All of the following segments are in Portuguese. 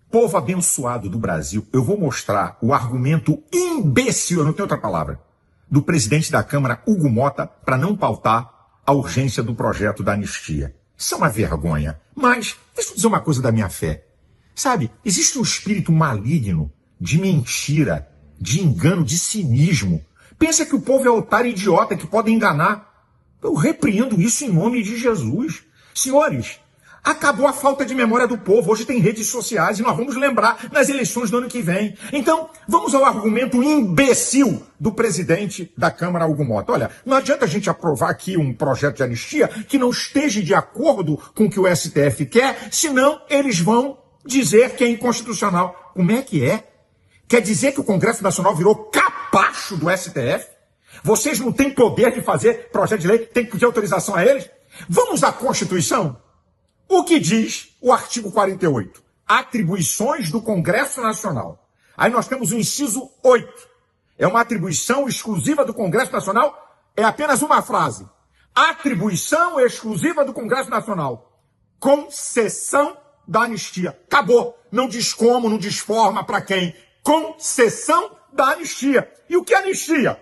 Povo abençoado do Brasil, eu vou mostrar o argumento imbecil, eu não tenho outra palavra, do presidente da Câmara, Hugo Mota, para não pautar a urgência do projeto da anistia. Isso é uma vergonha. Mas, deixa eu dizer uma coisa da minha fé. Sabe, existe um espírito maligno de mentira, de engano, de cinismo. Pensa que o povo é otário e idiota, que pode enganar. Eu repreendo isso em nome de Jesus. Senhores, acabou a falta de memória do povo. Hoje tem redes sociais e nós vamos lembrar nas eleições do ano que vem. Então, vamos ao argumento imbecil do presidente da Câmara, Hugo Mota. Olha, não adianta a gente aprovar aqui um projeto de anistia que não esteja de acordo com o que o STF quer, senão eles vão dizer que é inconstitucional. Como é que é? Quer dizer que o Congresso Nacional virou capacho do STF? Vocês não têm poder de fazer projeto de lei, tem que pedir autorização a eles? Vamos à Constituição? O que diz o artigo 48? Atribuições do Congresso Nacional. Aí nós temos o inciso 8. É uma atribuição exclusiva do Congresso Nacional. É apenas uma frase. Atribuição exclusiva do Congresso Nacional. Concessão da anistia. Acabou. Não diz como, não diz forma, para quem. Concessão da anistia. E o que é anistia?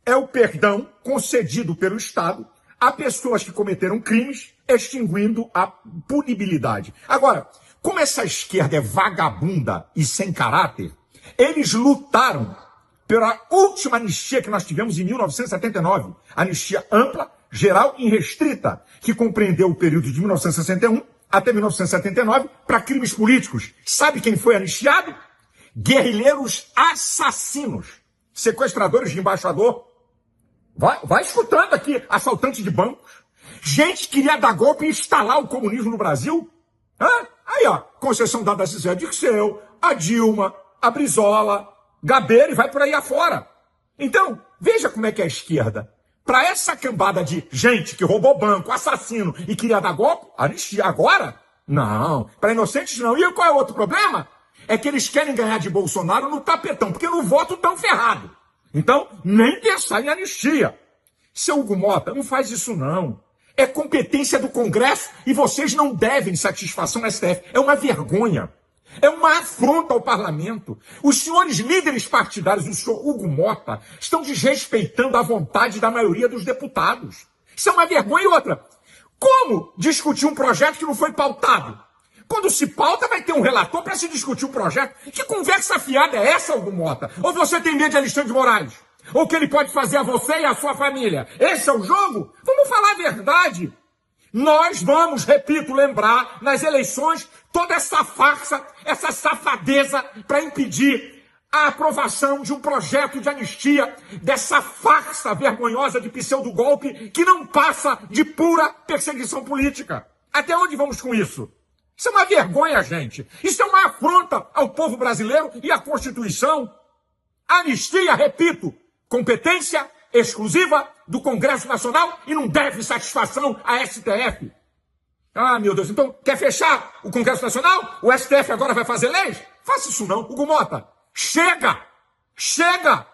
É o perdão concedido pelo Estado a pessoas que cometeram crimes, extinguindo a punibilidade. Agora, como essa esquerda é vagabunda e sem caráter, eles lutaram pela última anistia que nós tivemos em 1979. Anistia ampla, geral e restrita, que compreendeu o período de 1961 até 1979 para crimes políticos. Sabe quem foi anistiado? Guerrilheiros assassinos, sequestradores de embaixador. Vai escutando aqui, assaltantes de bancos. Gente que queria dar golpe e instalar o comunismo no Brasil. Aí, ó, concessão dada a Zé Dirceu, a Dilma, a Brizola, Gabeira e vai por aí afora. Então, veja como é que é a esquerda. Para essa cambada de gente que roubou banco, assassino e queria dar golpe, anistia agora? Não. Para inocentes não. E qual é o outro problema? É que eles querem ganhar de Bolsonaro no tapetão, porque no voto estão ferrados. Então, nem pensar em anistia. Seu Hugo Mota, não faz isso não. É competência do Congresso e vocês não devem satisfação ao STF. É uma vergonha. É uma afronta ao parlamento. Os senhores líderes partidários, o senhor Hugo Mota, estão desrespeitando a vontade da maioria dos deputados. Isso é uma vergonha. E outra, como discutir um projeto que não foi pautado? Quando se pauta, vai ter um relator para se discutir o projeto. Que conversa fiada é essa, Hugo Mota? Ou você tem medo de Alexandre de Moraes? Ou o que ele pode fazer a você e a sua família? Esse é o jogo? Vamos falar a verdade. Nós vamos, repito, lembrar nas eleições toda essa farsa, essa safadeza para impedir a aprovação de um projeto de anistia, dessa farsa vergonhosa de pseudo-golpe que não passa de pura perseguição política. Até onde vamos com isso? Isso é uma vergonha, gente. Isso é uma afronta ao povo brasileiro e à Constituição. Anistia, repito, competência exclusiva do Congresso Nacional e não deve satisfação à STF. Ah, meu Deus, então quer fechar o Congresso Nacional? O STF agora vai fazer leis? Faça isso não, Hugo Mota. Chega! Chega!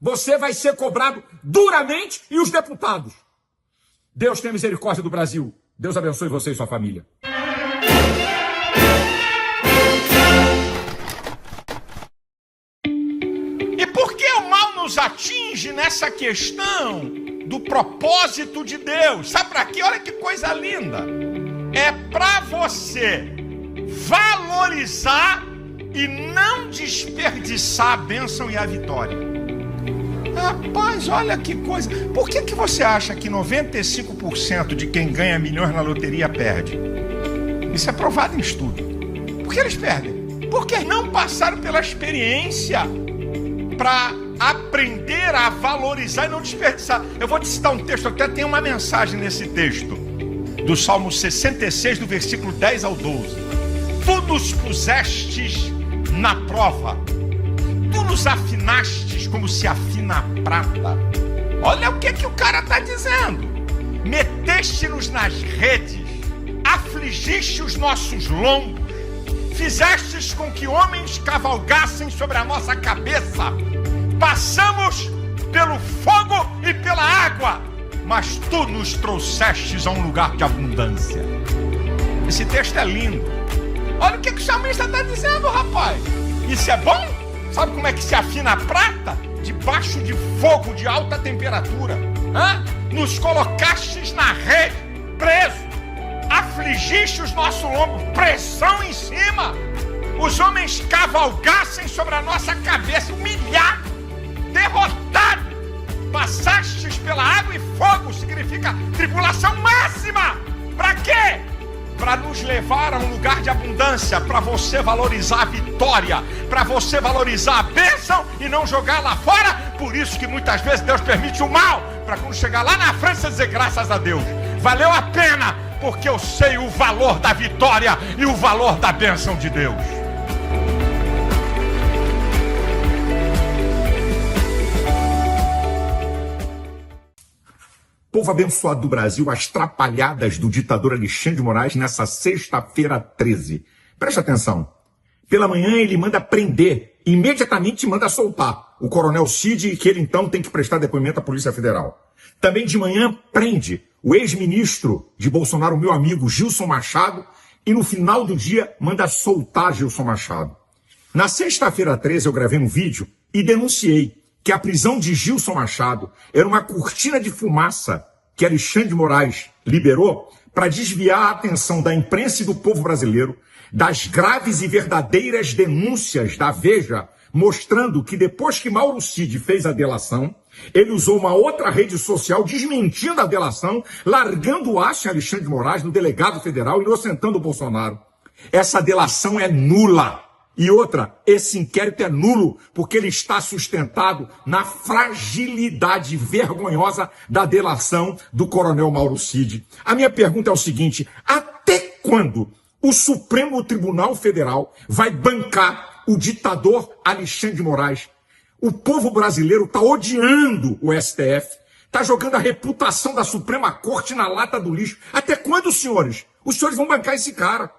Você vai ser cobrado duramente e os deputados. Deus tenha misericórdia do Brasil. Deus abençoe você e sua família. Nos atinge nessa questão do propósito de Deus. Sabe para quê? Olha que coisa linda. É para você valorizar e não desperdiçar a bênção e a vitória. Rapaz, olha que coisa. Por que você acha que 95% de quem ganha milhões na loteria perde? Isso é provado em estudo. Por que eles perdem? Porque não passaram pela experiência para aprender a valorizar e não desperdiçar. Eu vou te citar um texto, até tem uma mensagem nesse texto, do Salmo 66, do versículo 10 ao 12. Tu nos pusestes na prova, tu nos afinastes como se afina a prata. Olha o que o cara está dizendo. Meteste-nos nas redes, afligiste os nossos lombos, fizestes com que homens cavalgassem sobre a nossa cabeça. Passamos pelo fogo e pela água, mas tu nos trouxestes a um lugar de abundância. Esse texto é lindo. Olha o que o salmista está dizendo, rapaz. Isso é bom? Sabe como é que se afina a prata? Debaixo de fogo de alta temperatura. Nos colocastes na rede, preso. Afligistes o nosso lombo, pressão em cima. Os homens cavalgassem sobre a nossa cabeça, humilhado, derrotado. Passastes pela água e fogo, significa tribulação máxima. Para quê? Para nos levar a um lugar de abundância, para você valorizar a vitória, para você valorizar a bênção e não jogar lá fora. Por isso que muitas vezes Deus permite o mal, para quando chegar lá na frente você dizer graças a Deus, valeu a pena, porque eu sei o valor da vitória e o valor da bênção de Deus. Povo abençoado do Brasil, as trapalhadas do ditador Alexandre de Moraes nessa sexta-feira 13. Preste atenção. Pela manhã ele manda prender, imediatamente manda soltar o coronel Cid, que ele então tem que prestar depoimento à Polícia Federal. Também de manhã prende o ex-ministro de Bolsonaro, meu amigo Gilson Machado, e no final do dia manda soltar Gilson Machado. Na sexta-feira 13 eu gravei um vídeo e denunciei que a prisão de Gilson Machado era uma cortina de fumaça que Alexandre de Moraes liberou para desviar a atenção da imprensa e do povo brasileiro das graves e verdadeiras denúncias da Veja, mostrando que depois que Mauro Cid fez a delação, ele usou uma outra rede social desmentindo a delação, largando o aço em Alexandre de Moraes, no delegado federal, inocentando o Bolsonaro. Essa delação é nula. E outra, esse inquérito é nulo porque ele está sustentado na fragilidade vergonhosa da delação do coronel Mauro Cid. A minha pergunta é o seguinte: até quando o Supremo Tribunal Federal vai bancar o ditador Alexandre de Moraes? O povo brasileiro está odiando o STF, está jogando a reputação da Suprema Corte na lata do lixo. Até quando, senhores? Os senhores vão bancar esse cara?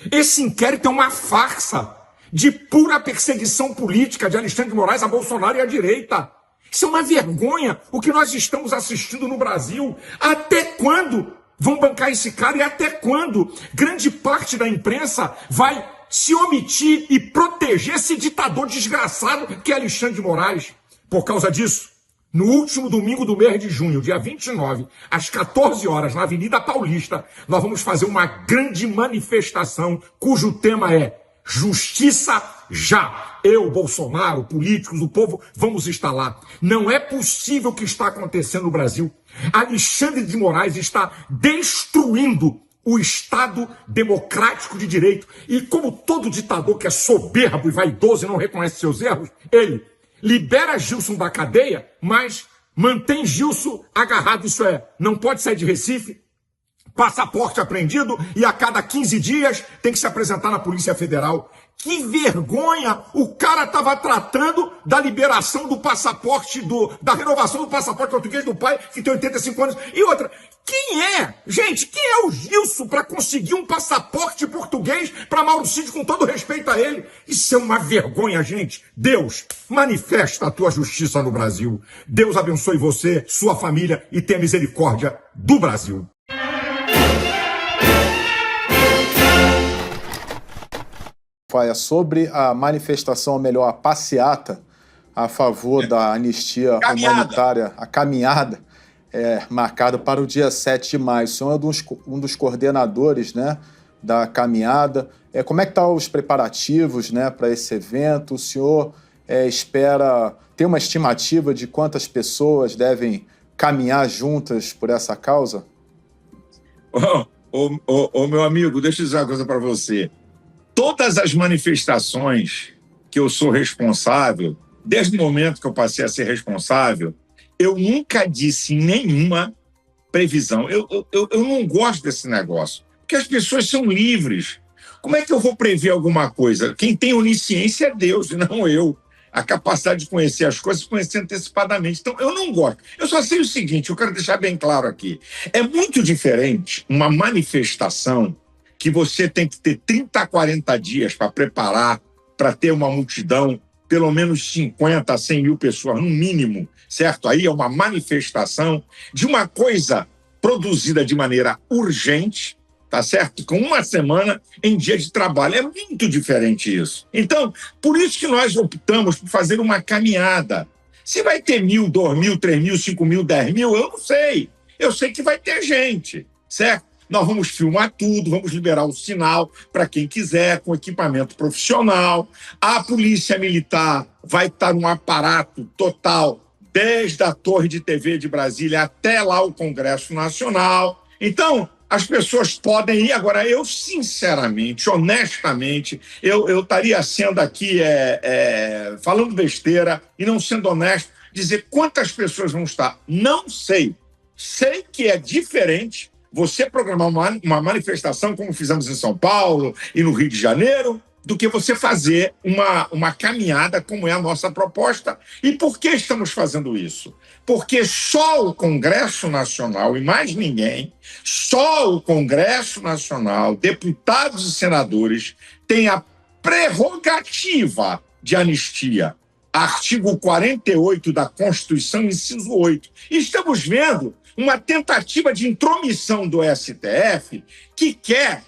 Esse inquérito é uma farsa de pura perseguição política de Alexandre de Moraes a Bolsonaro e à direita. Isso é uma vergonha o que nós estamos assistindo no Brasil. Até quando vão bancar esse cara e até quando grande parte da imprensa vai se omitir e proteger esse ditador desgraçado que é Alexandre de Moraes? Por causa disso, no último domingo do mês de junho, dia 29, às 14 horas, na Avenida Paulista, nós vamos fazer uma grande manifestação cujo tema é Justiça já. Eu, Bolsonaro, políticos, o povo, vamos estar lá. Não é possível o que está acontecendo no Brasil. Alexandre de Moraes está destruindo o Estado democrático de direito. E como todo ditador que é soberbo e vaidoso e não reconhece seus erros, ele libera Gilson da cadeia, mas mantém Gilson agarrado, isso é, não pode sair de Recife, passaporte apreendido e a cada 15 dias tem que se apresentar na Polícia Federal. Que vergonha! O cara estava tratando da liberação do passaporte, da renovação do passaporte português do pai, que tem 85 anos. E outra, quem é? Gente, quem é o Gilson para conseguir um passaporte português para Mauro Cid, com todo respeito a ele? Isso é uma vergonha, gente. Deus, manifesta a tua justiça no Brasil. Deus abençoe você, sua família e tenha misericórdia do Brasil. Faia, sobre a manifestação, ou melhor, a passeata a favor da anistia humanitária, a caminhada, marcada para o dia 7 de maio. O senhor é um dos coordenadores, né, da caminhada. Como é que estão os preparativos, né, para esse evento? O senhor espera ter uma estimativa de quantas pessoas devem caminhar juntas por essa causa? Meu amigo, deixa eu dizer uma coisa para você. Todas as manifestações que eu sou responsável, desde o momento que eu passei a ser responsável, eu nunca disse nenhuma previsão. Eu não gosto desse negócio, porque as pessoas são livres. Como é que eu vou prever alguma coisa? Quem tem onisciência é Deus, e não eu. A capacidade de conhecer as coisas, conhecer antecipadamente. Então, eu não gosto. Eu só sei o seguinte, eu quero deixar bem claro aqui. É muito diferente uma manifestação que você tem que ter 30 a 40 dias para preparar, para ter uma multidão, pelo menos 50 a 100 mil pessoas, no mínimo, certo? Aí é uma manifestação de uma coisa produzida de maneira urgente, tá certo? Com uma semana em dia de trabalho. É muito diferente isso. Então, por isso que nós optamos por fazer uma caminhada. Se vai ter 1.000, 2.000, 3.000, 5.000, 10.000, eu não sei. Eu sei que vai ter gente, certo? Nós vamos filmar tudo, vamos liberar o sinal para quem quiser, com equipamento profissional. A Polícia Militar vai estar num aparato total, desde a Torre de TV de Brasília até lá o Congresso Nacional. Então, as pessoas podem ir. Agora, eu, sinceramente, honestamente, eu estaria sendo aqui falando besteira e não sendo honesto, dizer quantas pessoas vão estar. Não sei. Sei que é diferente você programar uma manifestação, como fizemos em São Paulo e no Rio de Janeiro, do que você fazer uma caminhada, como é a nossa proposta. E por que estamos fazendo isso? Porque só o Congresso Nacional, e mais ninguém, só o Congresso Nacional, deputados e senadores, tem a prerrogativa de anistia. Artigo 48 da Constituição, inciso 8. E estamos vendo uma tentativa de intromissão do STF que quer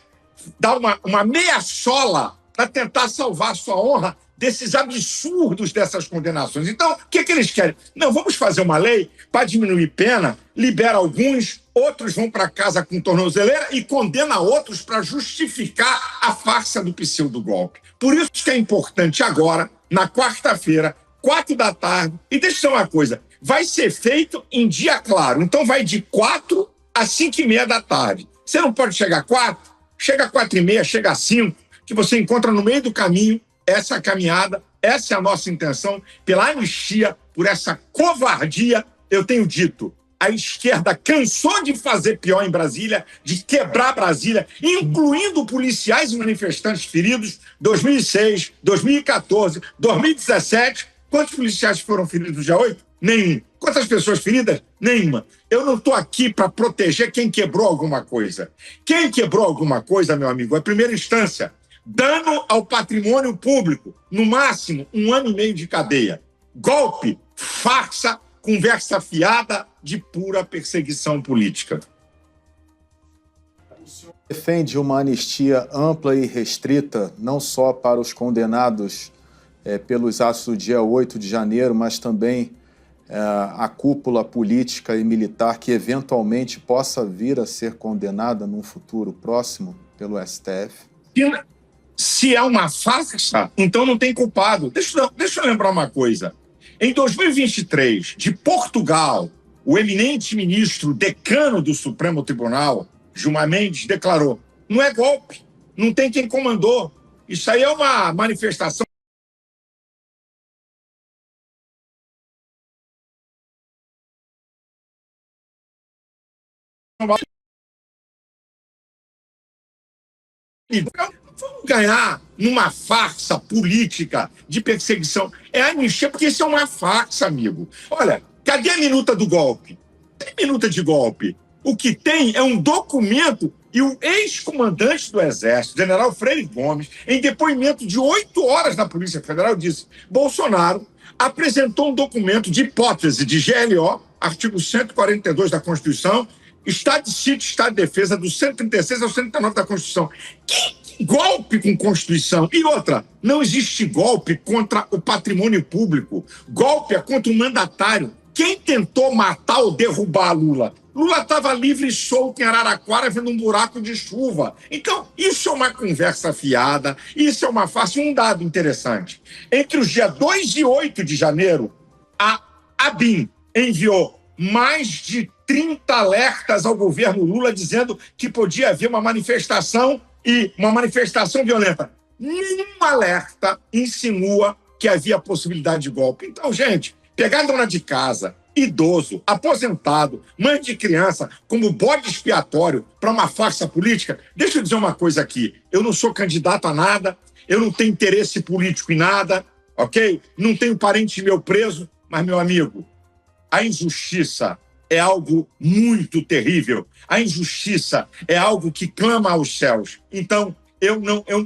dar uma meia-sola para tentar salvar sua honra desses absurdos dessas condenações. Então, o que eles querem? Não, vamos fazer uma lei para diminuir pena, libera alguns, outros vão para casa com tornozeleira e condena outros para justificar a farsa do pseudo-golpe. Por isso que é importante agora, na quarta-feira, 4 da tarde, e deixa eu dizer uma coisa, vai ser feito em dia claro, então vai de 4 às 5:30 da tarde. Você não pode chegar a 4, chega a 4:30, chega a 5, que você encontra no meio do caminho essa caminhada, essa é a nossa intenção, pela anistia, por essa covardia. Eu tenho dito, a esquerda cansou de fazer pior em Brasília, de quebrar Brasília, incluindo policiais e manifestantes feridos, 2006, 2014, 2017. Quantos policiais foram feridos no dia 8? Nenhum. Quantas pessoas feridas? Nenhuma. Eu não estou aqui para proteger quem quebrou alguma coisa. Quem quebrou alguma coisa, meu amigo, é primeira instância. Dano ao patrimônio público, no máximo 1 ano e meio de cadeia. Golpe, farsa, conversa fiada de pura perseguição política. O senhor defende uma anistia ampla e restrita, não só para os condenados pelos atos do dia 8 de janeiro, mas também a cúpula política e militar que eventualmente possa vir a ser condenada num futuro próximo pelo STF? Se é uma farsa, então não tem culpado. Deixa eu lembrar uma coisa. Em 2023, de Portugal, o eminente ministro decano do Supremo Tribunal, Gilmar Mendes, declarou: não é golpe, não tem quem comandou. Isso aí é uma manifestação vamos ganhar numa farsa política de perseguição. É anistia, porque isso é uma farsa, amigo. Olha, cadê a minuta do golpe? Tem minuta de golpe. O que tem é um documento e o ex-comandante do Exército, general Freire Gomes, em depoimento de 8 horas na Polícia Federal, disse: Bolsonaro apresentou um documento de hipótese de GLO, artigo 142 da Constituição, Estado de sítio, Estado de defesa, do 136 ao 139 da Constituição. Que golpe com Constituição? E outra, não existe golpe contra o patrimônio público. Golpe é contra o mandatário. Quem tentou matar ou derrubar Lula? Lula estava livre e solto em Araraquara, vendo um buraco de chuva. Então, isso é uma conversa fiada, isso é uma farsa. Um dado interessante. Entre os dias 2 e 8 de janeiro, a ABIN enviou mais de 30 alertas ao governo Lula dizendo que podia haver uma manifestação e uma manifestação violenta. Nenhum alerta insinua que havia possibilidade de golpe. Então, gente, pegar dona de casa, idoso, aposentado, mãe de criança, como bode expiatório para uma farsa política, deixa eu dizer uma coisa aqui. Eu não sou candidato a nada, eu não tenho interesse político em nada, ok? Não tenho parente meu preso, mas, meu amigo, a injustiça é algo muito terrível. A injustiça é algo que clama aos céus. Então, eu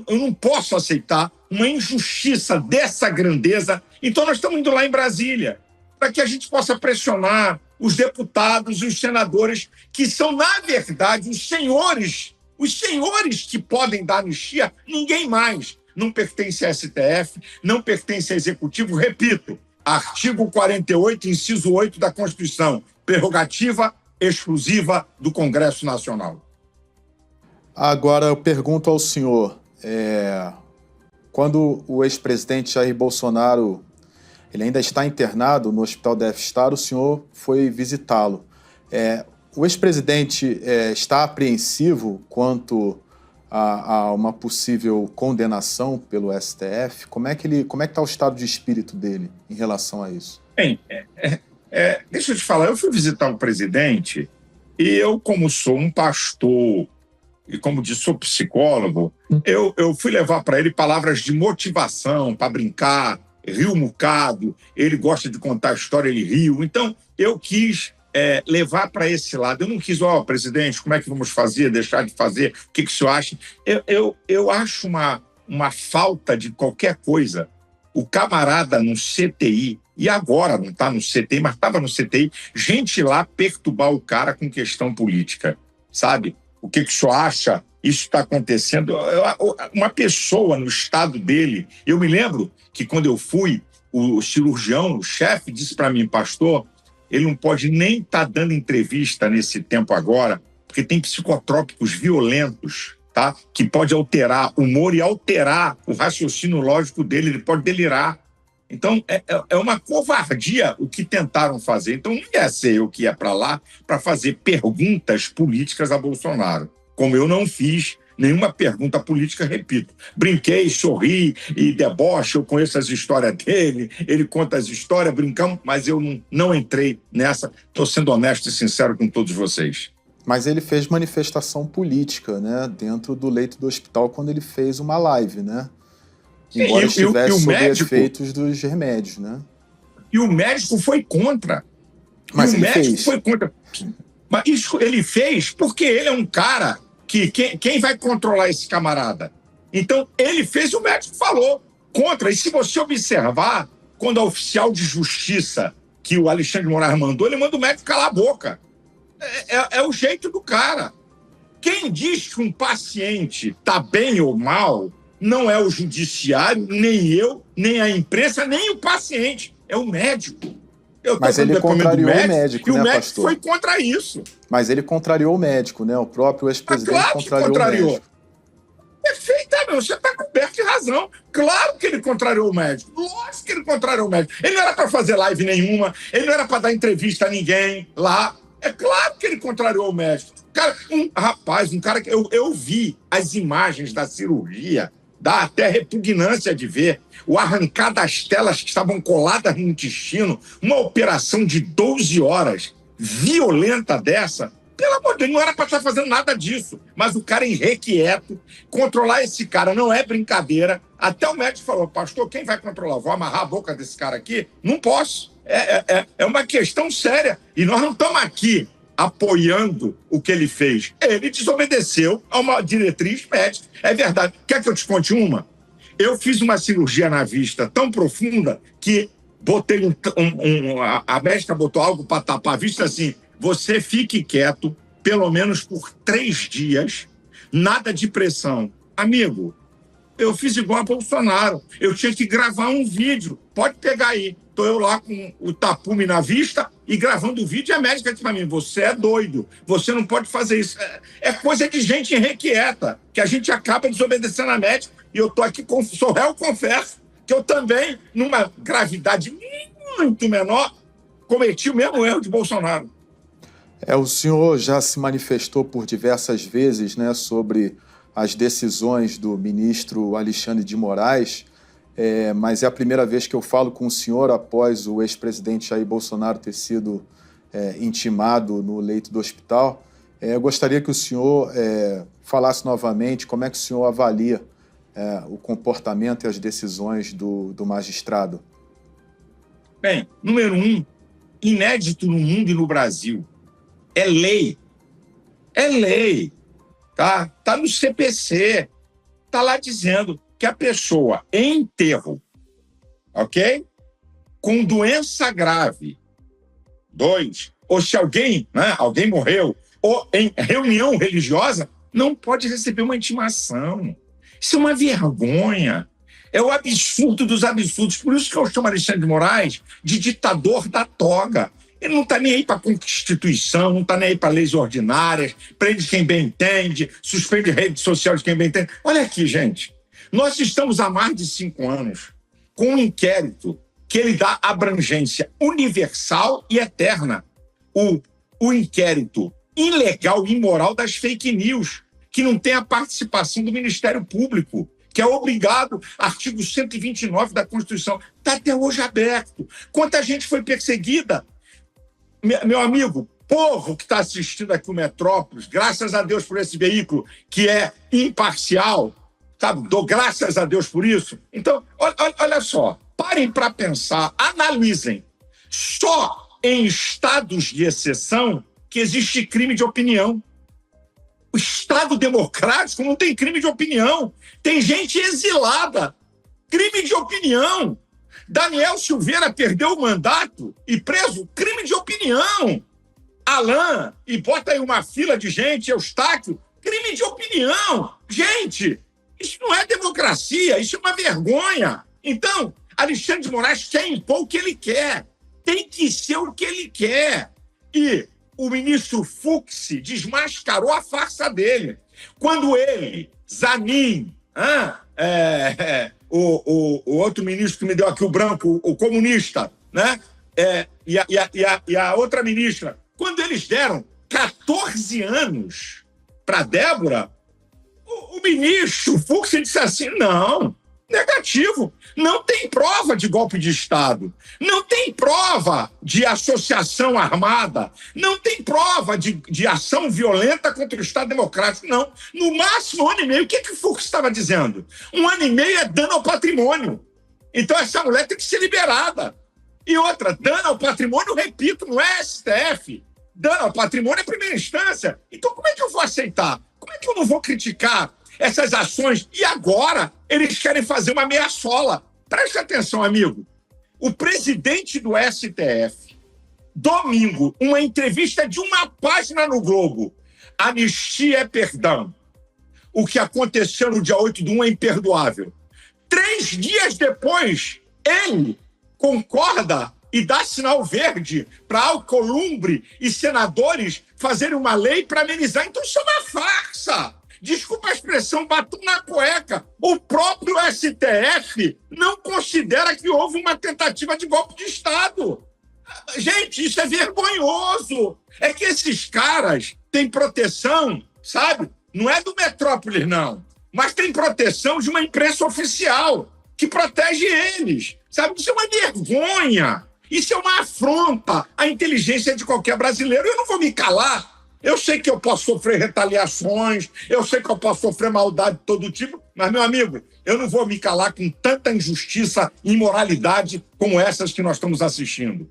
não posso aceitar uma injustiça dessa grandeza. Então, nós estamos indo lá em Brasília para que a gente possa pressionar os deputados e os senadores, que são, na verdade, os senhores Os senhores que podem dar anistia, ninguém mais. Não pertence à STF, não pertence ao Executivo. Repito, artigo 48, inciso 8 da Constituição, prerrogativa exclusiva do Congresso Nacional. Agora eu pergunto ao senhor, quando o ex-presidente Jair Bolsonaro ele ainda está internado no Hospital Deve Estar, o senhor foi visitá-lo. O ex-presidente está apreensivo quanto a uma possível condenação pelo STF? Como é que está o estado de espírito dele em relação a isso? Bem, deixa eu te falar, eu fui visitar o presidente e eu, como sou um pastor e como disse, sou psicólogo, eu fui levar para ele palavras de motivação, para brincar, riu um bocado, ele gosta de contar a história, ele riu. Então, eu quis levar para esse lado. Eu não quis, presidente, como é que vamos fazer, deixar de fazer, o que o senhor acha? Eu acho uma falta de qualquer coisa. O camarada no CTI, e agora não está no CTI, mas estava no CTI, gente lá perturbar o cara com questão política, sabe? O que o senhor acha? Isso está acontecendo. Uma pessoa no estado dele, eu me lembro que quando eu fui, o cirurgião, o chefe, disse para mim, pastor, ele não pode nem estar dando entrevista nesse tempo agora, porque tem psicotrópicos violentos, tá? Que pode alterar o humor e alterar o raciocínio lógico dele, ele pode delirar. Então, é uma covardia o que tentaram fazer. Então, não ia ser eu que ia para lá para fazer perguntas políticas a Bolsonaro. Como eu não fiz nenhuma pergunta política, repito. Brinquei, sorri e deboche, eu conheço as histórias dele, ele conta as histórias, brincamos, mas eu não entrei nessa. Estou sendo honesto e sincero com todos vocês. Mas ele fez manifestação política, né, dentro do leito do hospital, quando ele fez uma live, né? Embora estivesse sob efeitos dos remédios, né? E o médico foi contra. Mas ele fez. Foi contra. Mas isso ele fez porque ele é um cara que... Quem vai controlar esse camarada? Então, ele fez e o médico falou contra. E se você observar, quando a oficial de justiça que o Alexandre de Moraes mandou, ele manda o médico calar a boca. É o jeito do cara. Quem diz que um paciente está bem ou mal não é o judiciário, nem eu, nem a imprensa, nem o paciente. É o médico. Mas ele contrariou o médico, e né, o médico pastor? foi contra isso. Mas ele contrariou o médico, né? O próprio ex-presidente contrariou o médico. Perfeitamente, você está coberto de razão. Claro que ele contrariou o médico. Lógico que ele contrariou o médico. Ele não era para fazer live nenhuma, ele não era para dar entrevista a ninguém lá. É claro que ele contrariou o médico. Cara, um cara que eu vi as imagens da cirurgia, dá até repugnância de ver, o arrancar das telas que estavam coladas no intestino, uma operação de 12 horas, violenta dessa, pelo amor de Deus, não era para estar fazendo nada disso, mas o cara irrequieto, controlar esse cara não é brincadeira, até o médico falou, pastor, quem vai controlar? Vou amarrar a boca desse cara aqui? Não posso, é uma questão séria, e nós não estamos aqui apoiando o que ele fez. Ele desobedeceu a uma diretriz médica. É verdade. Quer que eu te conte uma? Eu fiz uma cirurgia na vista tão profunda que botei a médica botou algo para tapar a vista assim, você fique quieto pelo menos por 3 dias, nada de pressão. Amigo, eu fiz igual a Bolsonaro. Eu tinha que gravar um vídeo. Pode pegar aí. Estou eu lá com o tapume na vista e gravando o vídeo e a médica disse para mim, você é doido, você não pode fazer isso. É coisa de gente irrequieta, que a gente acaba desobedecendo a médica. E eu estou aqui, sou réu, confesso, que eu também, numa gravidade muito menor, cometi o mesmo erro de Bolsonaro. O senhor já se manifestou por diversas vezes, né, sobre as decisões do ministro Alexandre de Moraes, mas é a primeira vez que eu falo com o senhor após o ex-presidente Jair Bolsonaro ter sido intimado no leito do hospital. Eu gostaria que o senhor falasse novamente como é que o senhor avalia o comportamento e as decisões do magistrado. Bem, número 1, inédito no mundo e no Brasil, é lei. É lei. Tá no CPC. Tá lá dizendo que a pessoa em enterro, ok? Com doença grave, 2, ou se alguém morreu, ou em reunião religiosa, não pode receber uma intimação. Isso é uma vergonha. É o absurdo dos absurdos. Por isso que eu chamo Alexandre de Moraes de ditador da toga. Ele não está nem aí para a Constituição, não está nem aí para leis ordinárias, prende quem bem entende, suspende rede social de quem bem entende. Olha aqui, gente. Nós estamos há mais de 5 anos com um inquérito que ele dá abrangência universal e eterna. O inquérito ilegal e imoral das fake news, que não tem a participação do Ministério Público, que é obrigado, artigo 129 da Constituição, está até hoje aberto. Quanta gente foi perseguida? Meu amigo, povo que está assistindo aqui o Metrópolis, graças a Deus por esse veículo que é imparcial, sabe? Dou graças a Deus por isso. Então, olha só, parem para pensar, analisem. Só em estados de exceção que existe crime de opinião. O Estado democrático não tem crime de opinião. Tem gente exilada. Crime de opinião. Daniel Silveira perdeu o mandato e preso, crime de opinião. Alain, e bota aí uma fila de gente, Eustáquio, crime de opinião. Gente, isso não é democracia, isso é uma vergonha. Então, Alexandre de Moraes quer impor o que ele quer. Tem que ser o que ele quer. E o ministro Fux desmascarou a farsa dele. Quando ele, Zanin, o outro ministro que me deu aqui, o branco, o comunista, né? E a outra ministra, quando eles deram 14 anos para Débora, o ministro Fux disse assim, não, negativo, não tem prova de golpe de Estado, não tem prova de associação armada, não tem prova de ação violenta contra o Estado Democrático, não. No máximo 1 ano e meio, o que o Fux estava dizendo? 1 ano e meio é dano ao patrimônio. Então essa mulher tem que ser liberada. E outra, dano ao patrimônio, repito, não é STF. Dano ao patrimônio é primeira instância. Então como é que eu vou aceitar? Como é que eu não vou criticar essas ações? E agora eles querem fazer uma meia-sola. Preste atenção, amigo. O presidente do STF, domingo, uma entrevista de 1 página no Globo. Anistia é perdão. O que aconteceu no dia 8/1 é imperdoável. 3 dias depois, ele concorda e dá sinal verde para Alcolumbre e senadores fazerem uma lei para amenizar. Então isso é uma farsa. Desculpa a expressão, batom na cueca. O próprio STF não considera que houve uma tentativa de golpe de Estado. Gente, isso é vergonhoso. É que esses caras têm proteção, sabe? Não é do Metrópolis, não. Mas tem proteção de uma imprensa oficial que protege eles. Sabe? Isso é uma vergonha. Isso é uma afronta à inteligência de qualquer brasileiro. Eu não vou me calar. Eu sei que eu posso sofrer retaliações, eu sei que eu posso sofrer maldade de todo tipo, mas, meu amigo, eu não vou me calar com tanta injustiça e imoralidade como essas que nós estamos assistindo.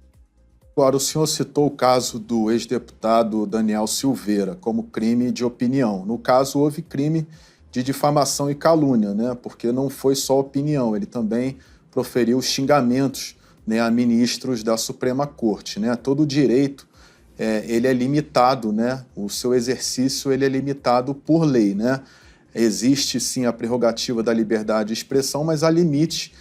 Agora, o senhor citou o caso do ex-deputado Daniel Silveira como crime de opinião. No caso, houve crime de difamação e calúnia, né? Porque não foi só opinião, ele também proferiu xingamentos, né, a ministros da Suprema Corte, né? Todo direito ele é limitado, né? O seu exercício ele é limitado por lei, né? Existe sim a prerrogativa da liberdade de expressão, mas há limite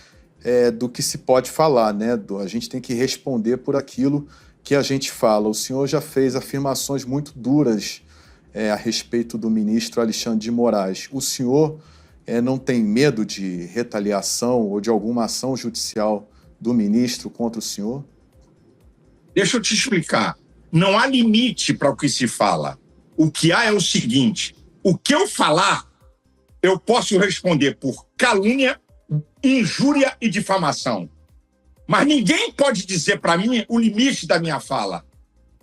do que se pode falar, né? A gente tem que responder por aquilo que a gente fala. O senhor já fez afirmações muito duras a respeito do ministro Alexandre de Moraes. O senhor não tem medo de retaliação ou de alguma ação judicial do ministro contra o senhor? Deixa eu te explicar. Não há limite para o que se fala. O que há é o seguinte: o que eu falar, eu posso responder por calúnia, injúria e difamação. Mas ninguém pode dizer para mim o limite da minha fala.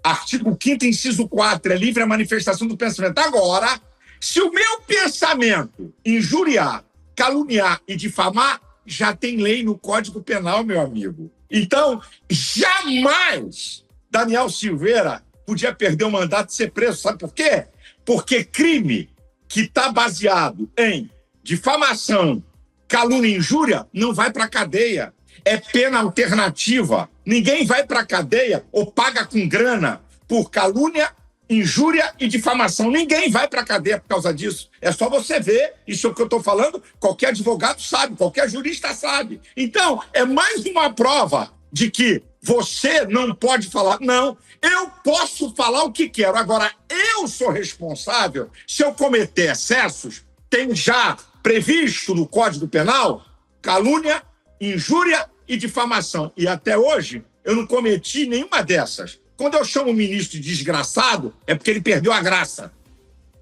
Artigo 5º, inciso 4, é livre a manifestação do pensamento. Agora, se o meu pensamento injuriar, caluniar e difamar, já tem lei no Código Penal, meu amigo. Então, jamais Daniel Silveira podia perder o mandato e ser preso. Sabe por quê? Porque crime que está baseado em difamação, calúnia e injúria não vai para a cadeia. É pena alternativa. Ninguém vai para a cadeia ou paga com grana por calúnia, injúria e difamação. Ninguém vai para a cadeia por causa disso. É só você ver, isso é o que eu estou falando, qualquer advogado sabe, qualquer jurista sabe. Então, é mais uma prova de que você não pode falar. Não, eu posso falar o que quero. Agora, eu sou responsável. Se eu cometer excessos, tem já previsto no Código Penal calúnia, injúria e difamação. E até hoje, eu não cometi nenhuma dessas. Quando eu chamo o ministro de desgraçado, é porque ele perdeu a graça.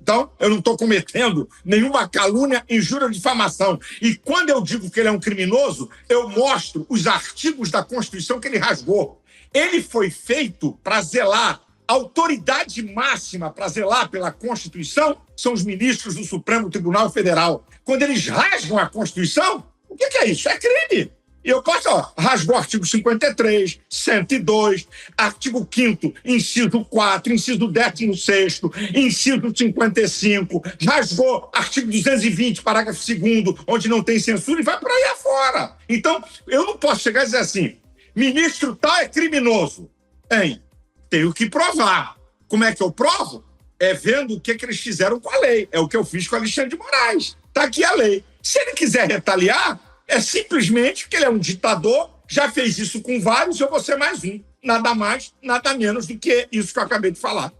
Então, eu não estou cometendo nenhuma calúnia, injúria ou difamação. E quando eu digo que ele é um criminoso, eu mostro os artigos da Constituição que ele rasgou. Ele foi feito para zelar. A autoridade máxima para zelar pela Constituição são os ministros do Supremo Tribunal Federal. Quando eles rasgam a Constituição, o que é isso? É crime. E eu posso, rasgou o artigo 53, 102, artigo 5º, inciso 4, inciso 16º, inciso 55, rasgou artigo 220, parágrafo 2º, onde não tem censura, e vai por aí afora. Então, eu não posso chegar e dizer assim, ministro tal é criminoso. Hein? Tenho que provar. Como é que eu provo? É vendo o que eles fizeram com a lei. É o que eu fiz com o Alexandre de Moraes. Está aqui a lei. Se ele quiser retaliar, é simplesmente porque ele é um ditador, já fez isso com vários, eu vou ser mais um. Nada mais, nada menos do que isso que eu acabei de falar.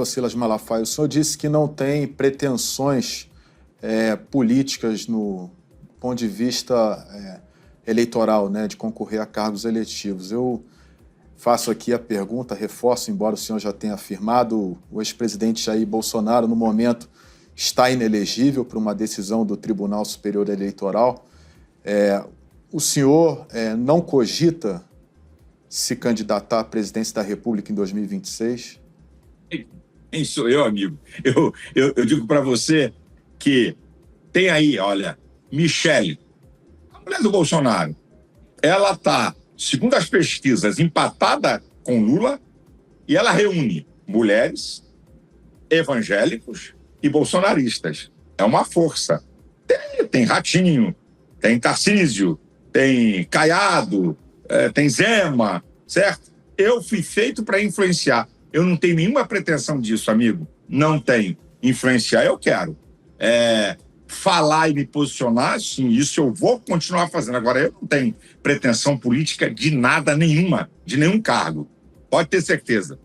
Silas Malafaia, o senhor disse que não tem pretensões políticas no ponto de vista eleitoral, né, de concorrer a cargos eletivos. Eu faço aqui a pergunta, reforço, embora o senhor já tenha afirmado, o ex-presidente Jair Bolsonaro, no momento, está inelegível por uma decisão do Tribunal Superior Eleitoral. O senhor não cogita se candidatar à presidência da República em 2026? Quem sou eu, amigo? Eu digo para você que tem aí, olha, Michele, a mulher do Bolsonaro, ela está, segundo as pesquisas, empatada com Lula e ela reúne mulheres, evangélicos e bolsonaristas. É uma força. Tem Ratinho, tem Tarcísio, tem Caiado, tem Zema, certo? Eu fui feito para influenciar. Eu não tenho nenhuma pretensão disso, amigo. Não tenho. Influenciar eu quero. Falar e me posicionar, sim, isso eu vou continuar fazendo. Agora, eu não tenho pretensão política de nada nenhuma, de nenhum cargo. Pode ter certeza.